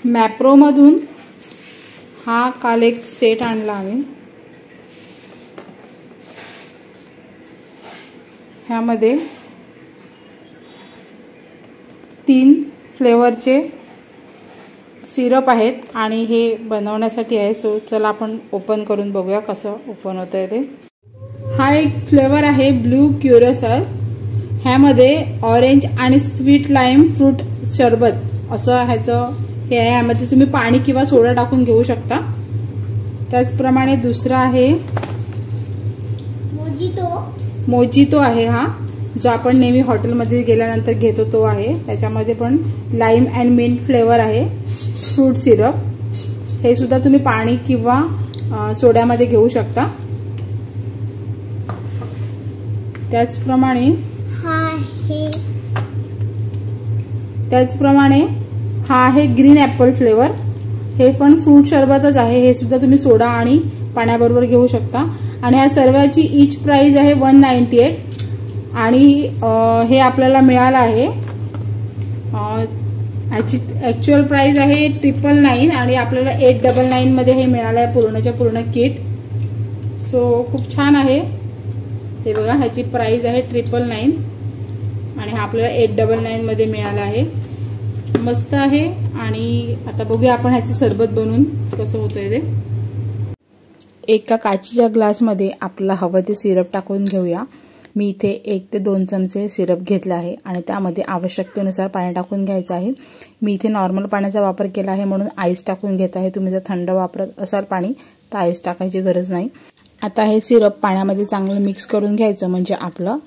मॅप्रोमधून हा काल एक सेट आणला आम्ही। ह्यामध्ये 3 फ्लेवरचे सिरप आहेत आणि हे बनवण्यासाठी आहे। सो चला आपण ओपन करून बघूया कसं ओपन होतंय ते। हा एक फ्लेवर आहे ब्लू क्युरॅसॉ। ह्यामध्ये ऑरेंज आणि स्वीट लाईम फ्रूट शरबत असं ह्याचं हे आहे। ह्यामध्ये तुम्ही पाणी किंवा सोडा टाकून घेऊ शकता। त्याचप्रमाणे दुसरा आहे मोजितो आहे हा, जो आपण नेहमी हॉटेलमध्ये गेल्यानंतर घेतो तो आहे। त्याच्यामध्ये पण लाईम अँड मिंट फ्लेवर आहे फ्रूट सिरप। हे सुद्धा तुम्ही पाणी किंवा सोड्यामध्ये घेऊ शकता। त्याचप्रमाणे हा आहे ग्रीन ॲपल फ्लेवर। हे पण फ्रूट शरबतच आहे। हे सुद्धा तुम्ही सोडा आणि पाण्याबरोबर घेऊ शकता। आणि ह्या सर्वाची ईच प्राइस आहे 198 आणि हे आपल्याला मिळालं आहे। ह्याची ॲक्च्युअल प्राइस आहे 999 आणि आपल्याला 899 मध्ये हे मिळालं आहे पूर्णच्या पूर्ण किट। सो खूप छान आहे हे बघा। ह्याची प्राइस आहे 999 आणि हा आपल्याला 899 मध्ये मिळाला आहे। मस्त आहे। आणि आता बघूया आपण ह्याचं सरबत बनवून कसं होतंय ते। एका काचेच्या ग्लासमध्ये आपल्याला हवं ते सिरप टाकून घेऊया। मी इथे 1 ते 2 चमचे सिरप घेतला आहे आणि त्यामध्ये आवश्यकतेनुसार पाणी टाकून घ्यायचं आहे। मी इथे नॉर्मल पाण्याचा वापर केला आहे म्हणून आईस टाकून घेत आहे। तुम्ही जर थंड वापरत असाल पाणी तर आईस टाकायची गरज नाही। आता हे सिरप पाण्यामध्ये चांगलं मिक्स करून घ्यायचं म्हणजे आपलं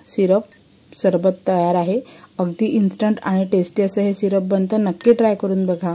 सरबत तयार आहे। अगदी इन्स्टंट आणि टेस्टी असं हे सिरप बनतं। नक्की ट्राय करून बघा।